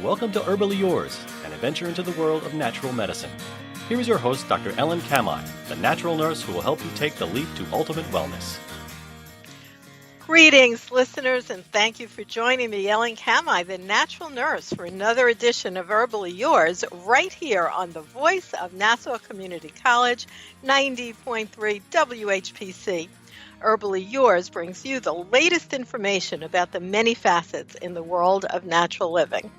Welcome to Herbally Yours, an adventure into the world of natural medicine. Here is your host, Dr. Ellen Kamai, the natural nurse who will help you take the leap to ultimate wellness. Greetings, listeners, and thank you for joining me, Ellen Kamai, the natural nurse, for another edition of Herbally Yours, right here on the voice of Nassau Community College, 90.3 WHPC. Herbally Yours brings you the latest information about the many facets in the world of natural living.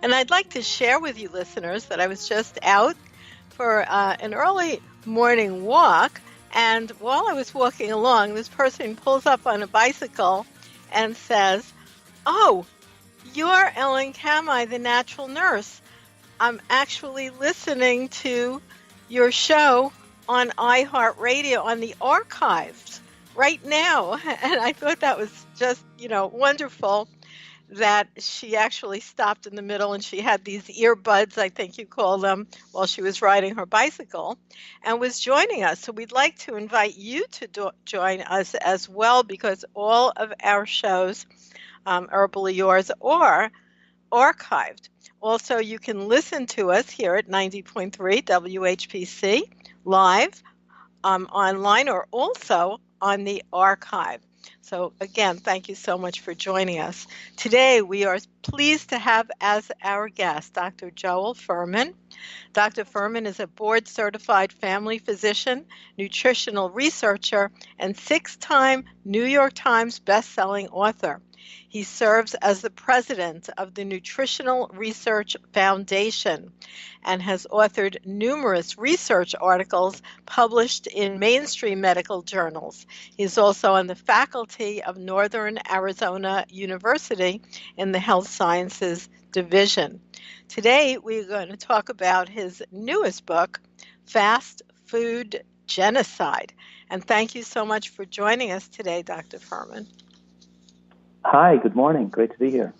And I'd like to share with you, listeners, that I was just out for an early morning walk. And while I was walking along, this person pulls up on a bicycle and says, "Oh, you're Ellen Kamai, the natural nurse. I'm actually listening to your show on iHeartRadio on the archives right now." And I thought that was just, wonderful that she actually stopped in the middle and she had these earbuds, I think you call them, while she was riding her bicycle and was joining us. So we'd like to invite you to join us as well, because all of our shows, Herbally Yours, are archived. Also, you can listen to us here at 90.3 WHPC live online, or also on the archive. So again, thank you so much for joining us. Today, we are pleased to have as our guest Dr. Joel Fuhrman. Dr. Fuhrman is a board-certified family physician, nutritional researcher, and 6-time New York Times best-selling author. He serves as the president of the Nutritional Research Foundation and has authored numerous research articles published in mainstream medical journals. He's also on the faculty of Northern Arizona University in the Health Sciences Division. Today, we're going to talk about his newest book, Fast Food Genocide. And thank you so much for joining us today, Dr. Fuhrman. Hi, good morning. Great to be here.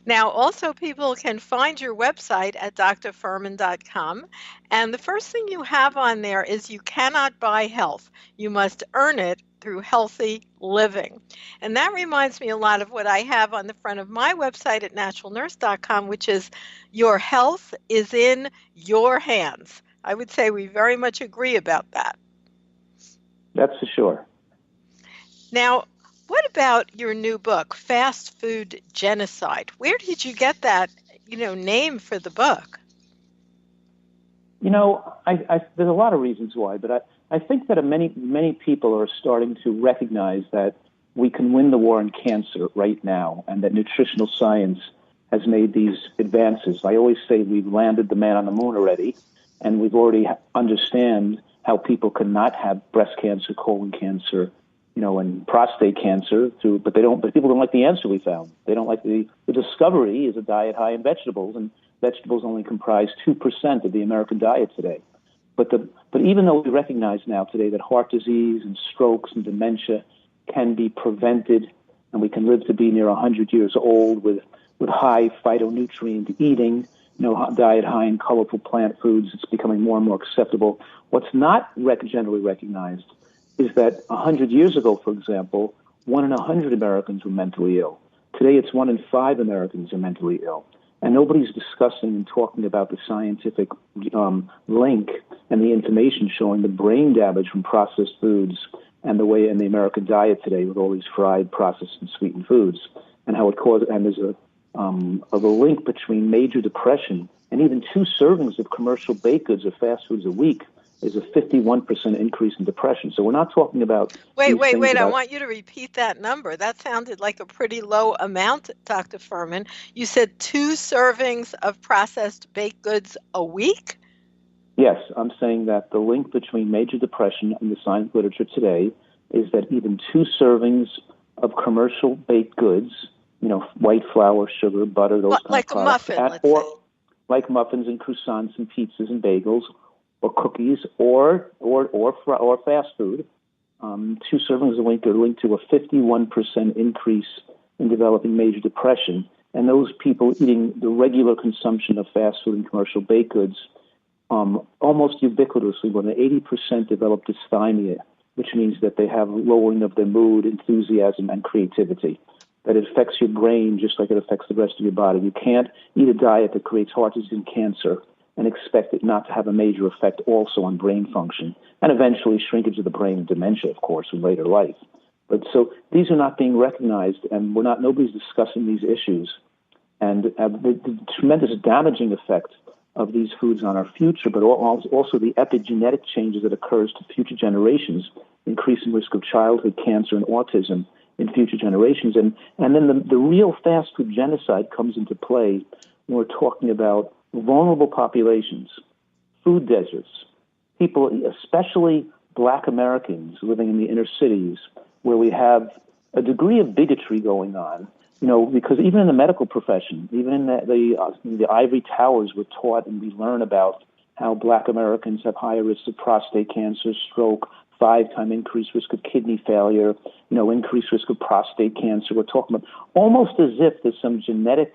Now, also, people can find your website at drfuhrman.com. And the first thing you have on there is you cannot buy health. You must earn it through healthy living. And that reminds me a lot of what I have on the front of my website at naturalnurse.com, which is your health is in your hands. I would say we very much agree about that. That's for sure. Now, what about your new book, Fast Food Genocide? Where did you get that, name for the book? There's a lot of reasons why, but I think that many people are starting to recognize that we can win the war on cancer right now, and that nutritional science has made these advances. I always say we've landed the man on the moon already, and we've already understand how people can not have breast cancer, colon cancer, and prostate cancer, but people don't like the answer we found. They don't like the discovery is a diet high in vegetables, and vegetables only comprise 2% of the American diet today. But even though we recognize now today that heart disease and strokes and dementia can be prevented, and we can live to be near 100 years old with high phytonutrient eating, diet high in colorful plant foods, it's becoming more and more acceptable. What's not generally recognized is that 100 years ago, for example, 1 in 100 Americans were mentally ill. Today, it's 1 in 5 Americans are mentally ill. And nobody's discussing and talking about the scientific link and the information showing the brain damage from processed foods and the way in the American diet today with all these fried, processed, and sweetened foods, and how it causes, and there's a link between major depression and even 2 servings of commercial baked goods or fast foods a week is a 51% increase in depression. So we're not talking about... Wait. I want you to repeat that number. That sounded like a pretty low amount, Dr. Fuhrman. You said 2 servings of processed baked goods a week? Yes, I'm saying that the link between major depression and the science literature today is that even 2 servings of commercial baked goods, white flour, sugar, butter, those kind like of products. Like a muffin, let's say. Like muffins and croissants and pizzas and bagels, or cookies, or fast food. 2 servings are linked to a 51% increase in developing major depression. And those people eating the regular consumption of fast food and commercial baked goods, almost ubiquitously, more than 80% develop dysthymia, which means that they have lowering of their mood, enthusiasm, and creativity. that it affects your brain just like it affects the rest of your body. You can't eat a diet that creates heart disease and cancer and expect it not to have a major effect also on brain function and eventually shrinkage of the brain and dementia, of course, in later life. But so these are not being recognized, and nobody's discussing these issues. And the tremendous damaging effect of these foods on our future, but also the epigenetic changes that occurs to future generations, increasing risk of childhood cancer and autism in future generations. And then the real fast food genocide comes into play when we're talking about vulnerable populations, food deserts, people, especially Black Americans living in the inner cities, where we have a degree of bigotry going on. Because even in the medical profession, even in the ivory towers, we're taught and we learn about how Black Americans have higher risks of prostate cancer, stroke, 5-time increased risk of kidney failure, increased risk of prostate cancer. We're talking about almost as if there's some genetic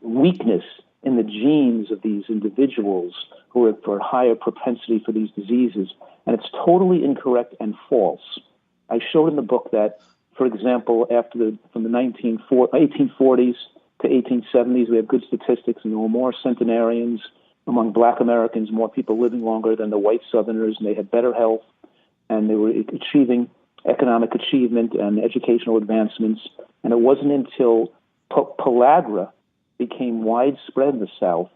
weakness in the genes of these individuals who are for higher propensity for these diseases. And it's totally incorrect and false. I showed in the book that, for example, from the 1840s to 1870s, we have good statistics, and there were more centenarians among Black Americans, more people living longer than the white Southerners, and they had better health, and they were achieving economic achievement and educational advancements. And it wasn't until pellagra became widespread in the South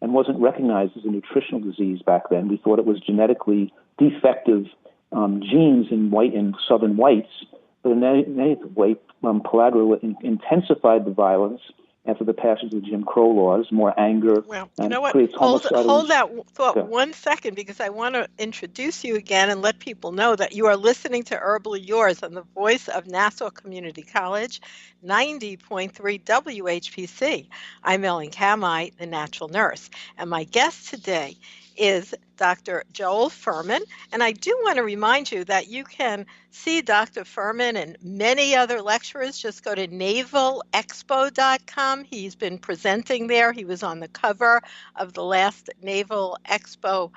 and wasn't recognized as a nutritional disease back then. We thought it was genetically defective genes in Southern whites. But in any way, pellagra intensified the violence after the passage of the Jim Crow laws, more anger. Well, you know what? Hold that thought 1 second, because I want to introduce you again and let people know that you are listening to Herbally Yours on the voice of Nassau Community College, 90.3 WHPC. I'm Ellen Kamai, the natural nurse, and my guest today is Dr. Joel Fuhrman. And I do want to remind you that you can see Dr. Fuhrman and many other lecturers. Just go to navalexpo.com. He's been presenting there. He was on the cover of the last Naval Expo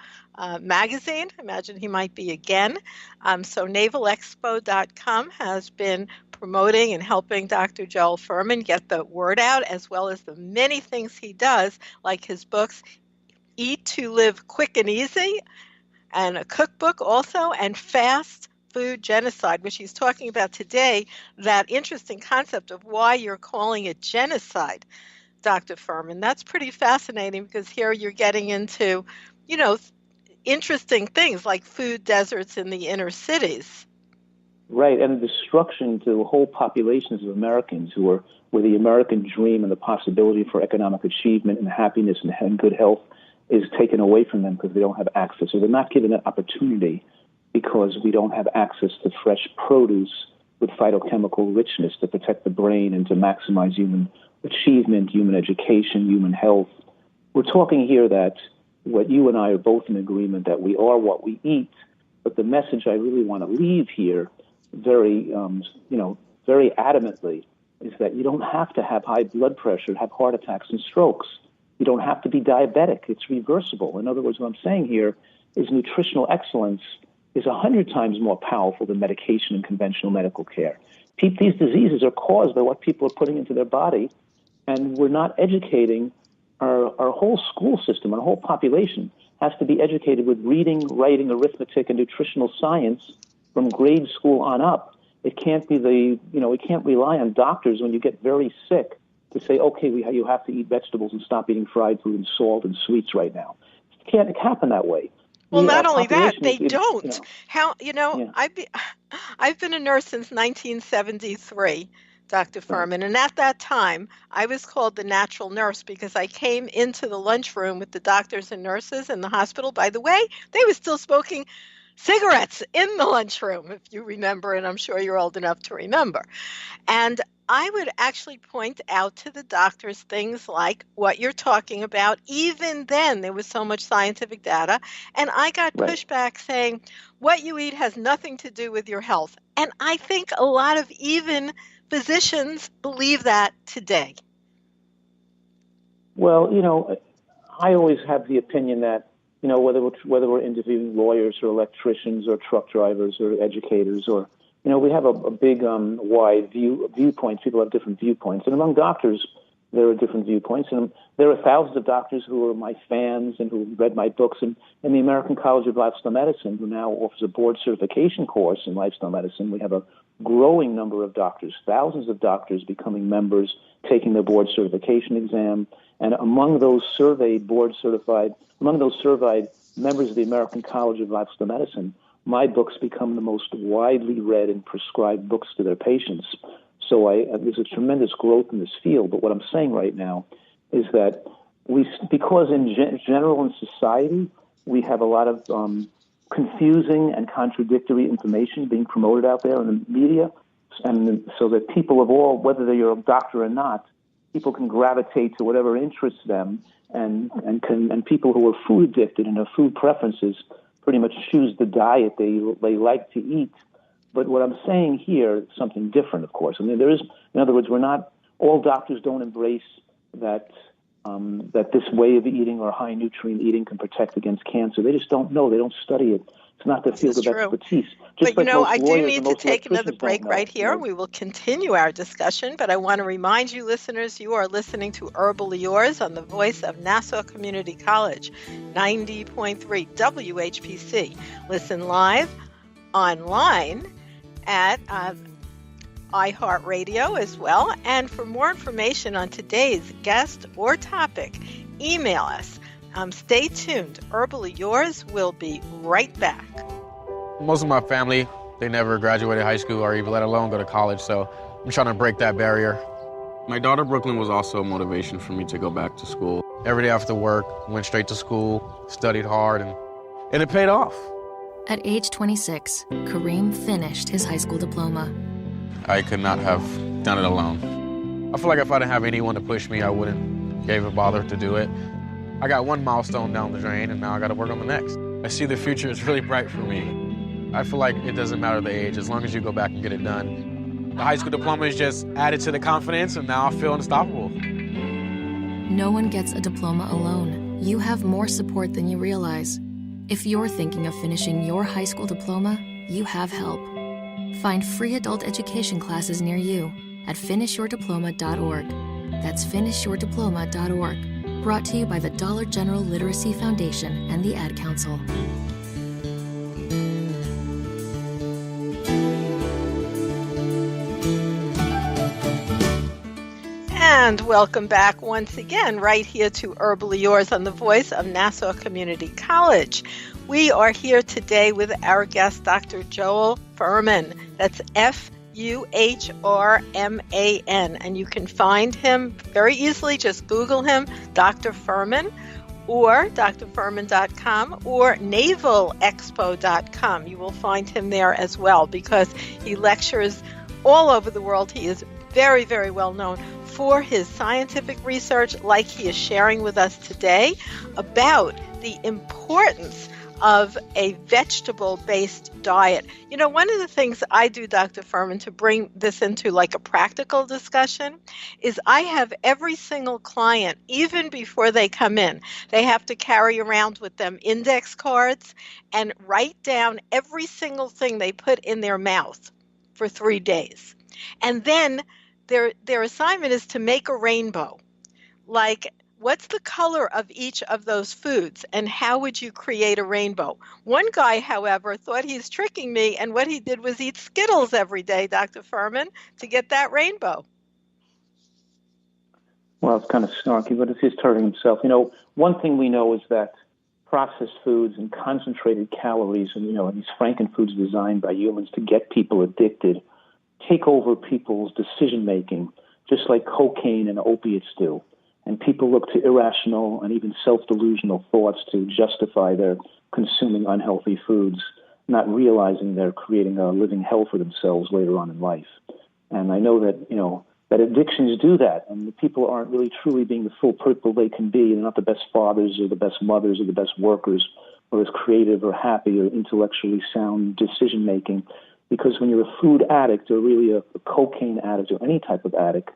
magazine. I imagine he might be again. So navalexpo.com has been promoting and helping Dr. Joel Fuhrman get the word out, as well as the many things he does, like his books, Eat to Live Quick and Easy, and a cookbook also, and Fast Food Genocide, which he's talking about today, that interesting concept of why you're calling it genocide, Dr. Fuhrman. That's pretty fascinating, because here you're getting into, interesting things like food deserts in the inner cities. Right, and destruction to whole populations of Americans where the American dream and the possibility for economic achievement and happiness and good health is taken away from them because they don't have access, or they're not given an opportunity because we don't have access to fresh produce with phytochemical richness to protect the brain and to maximize human achievement, human education, human health. We're talking here that what you and I are both in agreement that we are what we eat, but the message I really want to leave here very adamantly is that you don't have to have high blood pressure, have heart attacks and strokes. You don't have to be diabetic. It's reversible. In other words, what I'm saying here is nutritional excellence is 100 times more powerful than medication and conventional medical care. These diseases are caused by what people are putting into their body, and we're not educating our whole school system. Our whole population has to be educated with reading, writing, arithmetic, and nutritional science from grade school on up. It can't be we can't rely on doctors when you get very sick to say, okay, you have to eat vegetables and stop eating fried food and salt and sweets right now. It can't happen that way. Well, not only that, they don't. Yeah. I've been a nurse since 1973, Dr. Fuhrman, and at that time, I was called the natural nurse because I came into the lunchroom with the doctors and nurses in the hospital. By the way, they were still smoking cigarettes in the lunchroom, if you remember, and I'm sure you're old enough to remember. And I would actually point out to the doctors things like what you're talking about. Even then, there was so much scientific data, and I got pushback saying what you eat has nothing to do with your health. And I think a lot of even physicians believe that today. Well, I always have the opinion that, whether we're interviewing lawyers or electricians or truck drivers or educators or we have a big wide viewpoints. People have different viewpoints. And among doctors, there are different viewpoints. And there are thousands of doctors who are my fans and who read my books. And in the American College of Lifestyle Medicine, who now offers a board certification course in lifestyle medicine, we have a growing number of doctors, thousands of doctors becoming members, taking their board certification exam. And among those surveyed members of the American College of Lifestyle Medicine, my books become the most widely read and prescribed books to their patients. So there's a tremendous growth in this field. But what I'm saying right now is that because in general in society, we have a lot of confusing and contradictory information being promoted out there in the media, and so that people of all, whether you're a doctor or not, people can gravitate to whatever interests them, and people who are food addicted and have food preferences pretty much choose the diet they like to eat. But what I'm saying here is something different, of course. I mean, in other words, all doctors don't embrace that this way of eating or high nutrient eating can protect against cancer. They just don't know. They don't study it. It's not their field of expertise. But, I do need to take another break right here. We will continue our discussion, but I want to remind you, listeners, you are listening to Herbally Yours on the voice of Nassau Community College, 90.3 WHPC. Listen live, online, at iHeartRadio as well. And for more information on today's guest or topic, email us. Stay tuned. Herbally Yours will be right back. Most of my family, they never graduated high school or even let alone go to college, so I'm trying to break that barrier. My daughter Brooklyn was also a motivation for me to go back to school. Every day after work, went straight to school, studied hard, and it paid off. At age 26, Kareem finished his high school diploma. I could not have done it alone. I feel like if I didn't have anyone to push me, I wouldn't give a bother to do it. I got one milestone down the drain, and now I got to work on the next. I see the future is really bright for me. I feel like it doesn't matter the age, as long as you go back and get it done. The high school diploma is just added to the confidence, and now I feel unstoppable. No one gets a diploma alone. You have more support than you realize. If you're thinking of finishing your high school diploma, you have help. Find free adult education classes near you at finishyourdiploma.org. That's finishyourdiploma.org. Brought to you by the Dollar General Literacy Foundation and the Ad Council. And welcome back once again right here to Herbally Yours on the voice of Nassau Community College. We are here today with our guest, Dr. Joel Fuhrman. That's Fuhrman, and you can find him very easily. Just Google him, Dr. Fuhrman, or drfuhrman.com or navalexpo.com. You will find him there as well because he lectures all over the world. He is very, very well known for his scientific research, like he is sharing with us today, about the importance of a vegetable-based diet. You know, one of the things I do, Dr. Fuhrman, to bring this into like a practical discussion is I have every single client, even before they come in, they have to carry around with them index cards and write down every single thing they put in their mouth for 3 days. And then their assignment is to make a rainbow. Like, what's the color of each of those foods, and how would you create a rainbow? One guy, however, thought he's tricking me, and what he did was eat Skittles every day, Dr. Fuhrman, to get that rainbow. Well, it's kind of snarky, but it's just hurting himself. You know, one thing we know is that processed foods and concentrated calories and, and these frankenfoods designed by humans to get people addicted take over people's decision-making, just like cocaine and opiates do. And people look to irrational and even self-delusional thoughts to justify their consuming unhealthy foods, not realizing they're creating a living hell for themselves later on in life. And I know that, that addictions do that, and the people aren't really truly being the full people they can be. They're not the best fathers or the best mothers or the best workers or as creative or happy or intellectually sound decision-making. Because when you're a food addict or really a cocaine addict or any type of addict,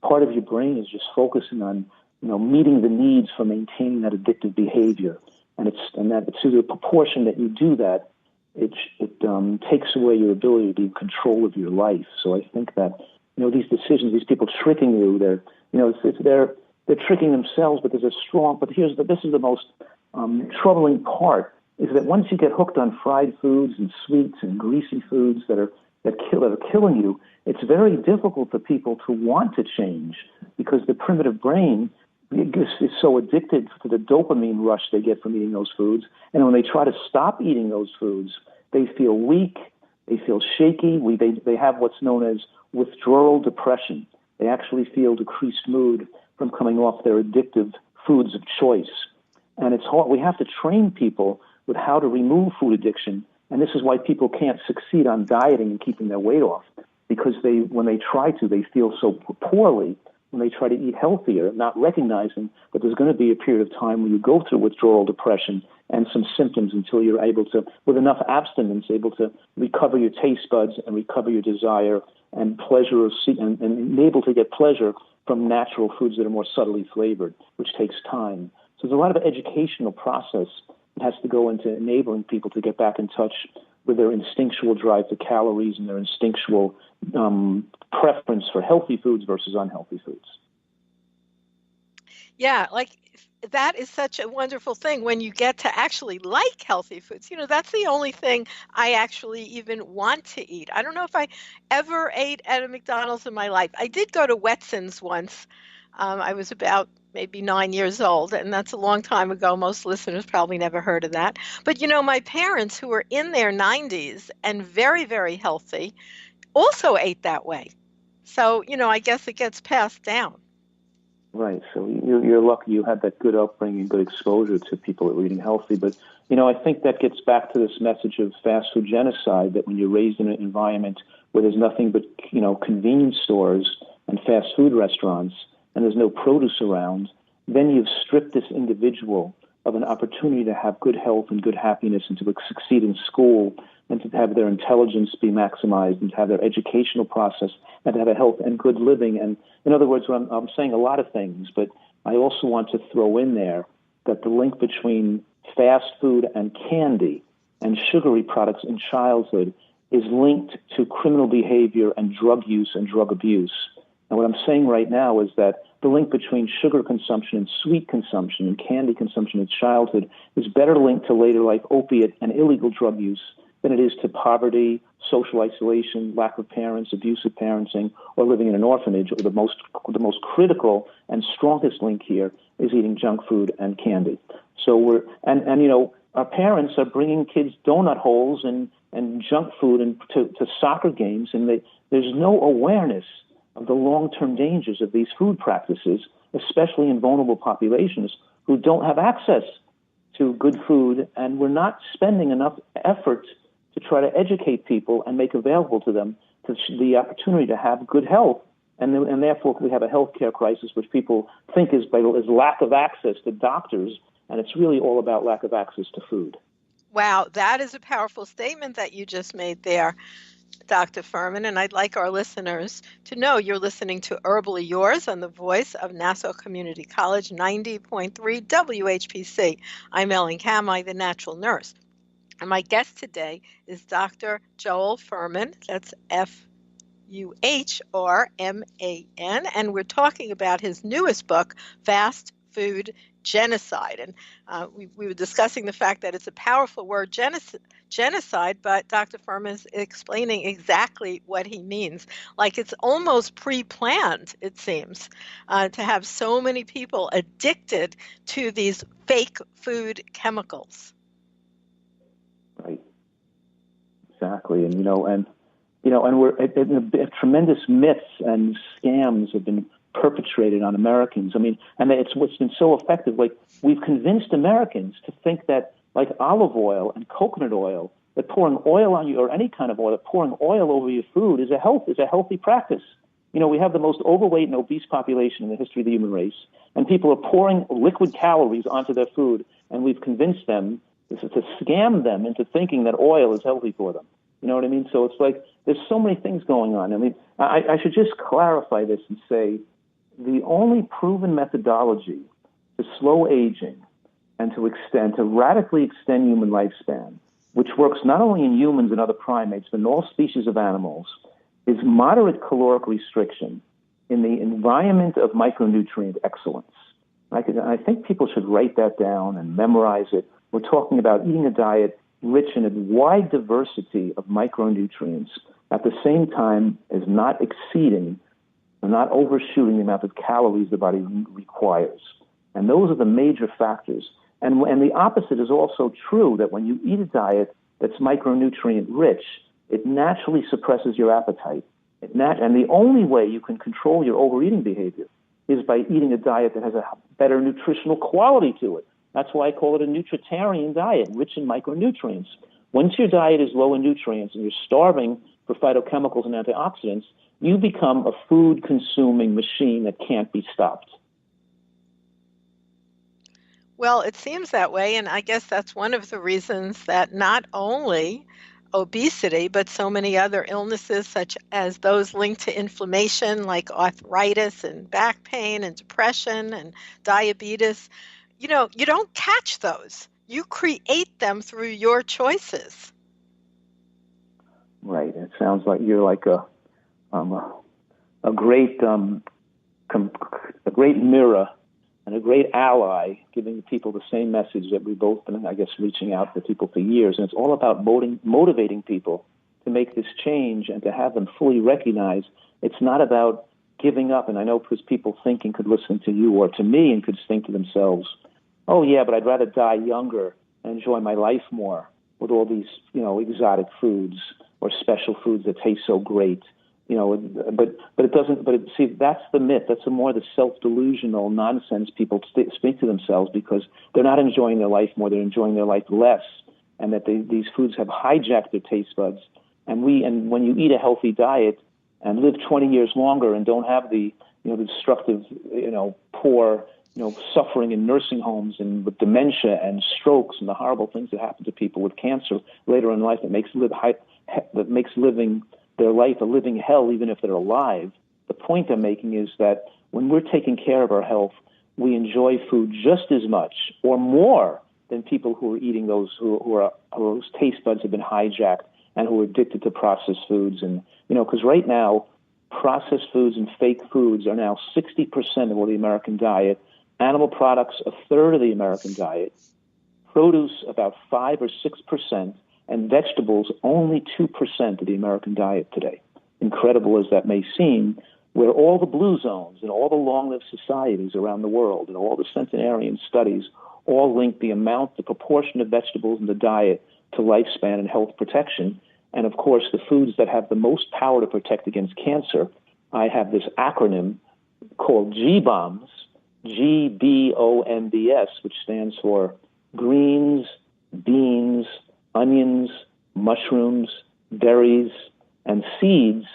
part of your brain is just focusing on, meeting the needs for maintaining that addictive behavior. And it's through the proportion that you do that, it takes away your ability to be in control of your life. So I think that, these decisions, these people tricking you, they're tricking themselves, but this is the most troubling part, is that once you get hooked on fried foods and sweets and greasy foods that are killing you, it's very difficult for people to want to change, because the primitive brain is so addicted to the dopamine rush they get from eating those foods. And when they try to stop eating those foods, they feel weak, they feel shaky, they have what's known as withdrawal depression. They actually feel decreased mood from coming off their addictive foods of choice. And it's hard. We have to train people with how to remove food addiction. And this is why people can't succeed on dieting and keeping their weight off, because when they try to, they feel so poorly when they try to eat healthier, not recognizing that there's going to be a period of time where you go through withdrawal depression and some symptoms until you're able to, with enough abstinence, able to recover your taste buds and recover your desire and pleasure and able to get pleasure from natural foods that are more subtly flavored, which takes time. So there's a lot of educational process that has to go into enabling people to get back in touch with their instinctual drive for calories and their instinctual preference for healthy foods versus unhealthy foods. Yeah, that is such a wonderful thing when you get to actually like healthy foods. That's the only thing I actually even want to eat. I don't know if I ever ate at a McDonald's in my life. I did go to Wetson's once. I was about maybe 9 years old, and that's a long time ago. Most listeners probably never heard of that. But, my parents, who were in their 90s and very, very healthy, also ate that way. So, I guess it gets passed down. Right. So you're lucky you had that good upbringing, good exposure to people that were eating healthy. But, I think that gets back to this message of fast food genocide, that when you're raised in an environment where there's nothing but, convenience stores and fast food restaurants, and there's no produce around, then you've stripped this individual of an opportunity to have good health and good happiness and to succeed in school and to have their intelligence be maximized and to have their educational process and to have a health and good living. And in other words, I'm saying a lot of things, but I also want to throw in there that the link between fast food and candy and sugary products in childhood is linked to criminal behavior and drug use and drug abuse. And what I'm saying right now is that the link between sugar consumption and sweet consumption and candy consumption in childhood is better linked to later life opiate and illegal drug use than it is to poverty, social isolation, lack of parents, abusive parenting, or living in an orphanage. Or the most critical and strongest link here is eating junk food and candy. So our parents are bringing kids donut holes and junk food to soccer games, and there's no awareness of the long-term dangers of these food practices, especially in vulnerable populations who don't have access to good food, and we're not spending enough effort to try to educate people and make available to them the opportunity to have good health. And therefore, we have a healthcare crisis, which people think is lack of access to doctors, and it's really all about lack of access to food. Wow, that is a powerful statement that you just made there, Dr. Fuhrman, and I'd like our listeners to know you're listening to Herbally Yours on the voice of Nassau Community College, 90.3 WHPC. I'm Ellen Kamai, the natural nurse. And my guest today is Dr. Joel Fuhrman. That's Fuhrman, and we're talking about his newest book, Fast Food Genocide. And we were discussing the fact that it's a powerful word, genocide, but Dr. Fuhrman is explaining exactly what he means. Like it's almost pre-planned, it seems, to have so many people addicted to these fake food chemicals. Right. Exactly. And we're tremendous myths and scams have been perpetrated on Americans. I mean, and it's what's been so effective. Like, we've convinced Americans to think that, like olive oil and coconut oil, that pouring oil on you, or any kind of oil, that pouring oil over your food is a healthy practice. We have the most overweight and obese population in the history of the human race, and people are pouring liquid calories onto their food, and we've convinced them to scam them into thinking that oil is healthy for them. You know what I mean? So it's like there's so many things going on. I mean, I should just clarify this and say the only proven methodology to slow aging and to radically extend human lifespan which works not only in humans and other primates, but in all species of animals, is moderate caloric restriction in the environment of micronutrient excellence. I think people should write that down and memorize it. We're talking about eating a diet rich in a wide diversity of micronutrients at the same time as not exceeding and not overshooting the amount of calories the body requires. And those are the major factors. And the opposite is also true, that when you eat a diet that's micronutrient rich, it naturally suppresses your appetite. And the only way you can control your overeating behavior is by eating a diet that has a better nutritional quality to it. That's why I call it a nutritarian diet, rich in micronutrients. Once your diet is low in nutrients and you're starving for phytochemicals and antioxidants, you become a food-consuming machine that can't be stopped. Well, it seems that way, and I guess that's one of the reasons that not only obesity, but so many other illnesses, such as those linked to inflammation, like arthritis and back pain and depression and diabetes, you don't catch those. You create them through your choices. Right. It sounds like you're like a great mirror and a great ally, giving people the same message that we've both been, I guess, reaching out to people for years. And it's all about motivating people to make this change and to have them fully recognize it's not about giving up. And I know because people thinking could listen to you or to me and could think to themselves, oh, yeah, but I'd rather die younger and enjoy my life more with all these, exotic foods or special foods that taste so great. But it doesn't. See, that's the myth. That's more the self-delusional nonsense people speak to themselves, because they're not enjoying their life more; they're enjoying their life less, and that these foods have hijacked their taste buds. And when you eat a healthy diet and live 20 years longer and don't have the the destructive, poor, suffering in nursing homes and with dementia and strokes and the horrible things that happen to people with cancer later in life, that makes living their life a living hell, even if they're alive. The point I'm making is that when we're taking care of our health, we enjoy food just as much or more than people who are eating whose taste buds have been hijacked and who are addicted to processed foods. And, because right now, processed foods and fake foods are now 60% of all the American diet, animal products a third of the American diet, produce about 5 or 6%, and vegetables only 2% of the American diet today. Incredible as that may seem, where all the blue zones and all the long-lived societies around the world and all the centenarian studies all link the proportion of vegetables in the diet to lifespan and health protection. And of course, the foods that have the most power to protect against cancer, I have this acronym called Gbombs, Gbombs, which stands for greens, beans, onions, mushrooms, berries, and seeds.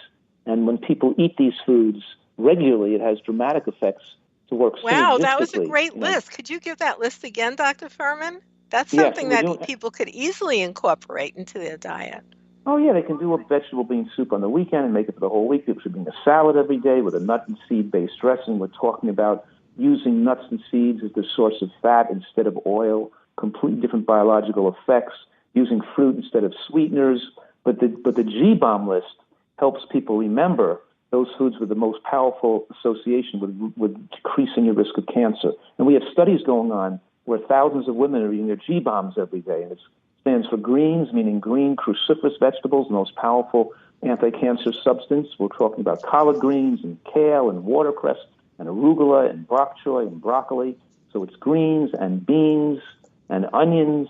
And when people eat these foods regularly, it has dramatic effects to work synergistically. Wow, that was a great list. Could you give that list again, Dr. Fuhrman? That's something that people could easily incorporate into their diet. Oh, yeah, they can do a vegetable bean soup on the weekend and make it for the whole week. It should be in a salad every day with a nut and seed-based dressing. We're talking about using nuts and seeds as the source of fat instead of oil, completely different biological effects, using fruit instead of sweeteners. But the Gbomb list helps people remember those foods with the most powerful association with decreasing your risk of cancer. And we have studies going on where thousands of women are eating their Gbombs every day. And it stands for greens, meaning green cruciferous vegetables, the most powerful anti-cancer substance. We're talking about collard greens and kale and watercress and arugula and bok choy and broccoli. So it's greens and beans and onions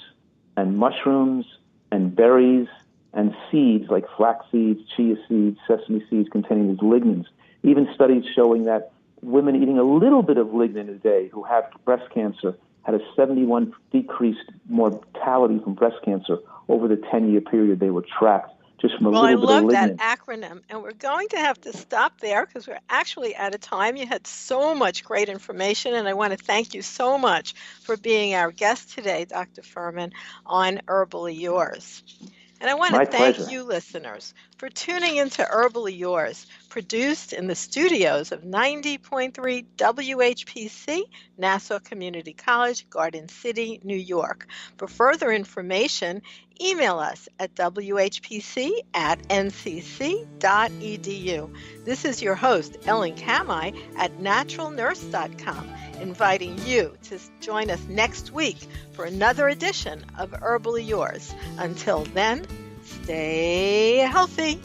and mushrooms and berries and seeds like flax seeds, chia seeds, sesame seeds containing these lignans. Even studies showing that women eating a little bit of lignan a day who have breast cancer had a 71% decreased mortality from breast cancer over the 10-year period they were tracked just from a little bit of lignan. Well, I love that acronym, and we're going to have to stop there because we're actually out of time. You had so much great information, and I want to thank you so much for being our guest today, Dr. Fuhrman, on Herbally Yours. And I want to thank you, listeners, for tuning into Herbally Yours, produced in the studios of 90.3 WHPC, Nassau Community College, Garden City, New York. For further information, email us at whpc@ncc.edu. This is your host, Ellen Kamai at naturalnurse.com, inviting you to join us next week for another edition of Herbally Yours. Until then, stay healthy.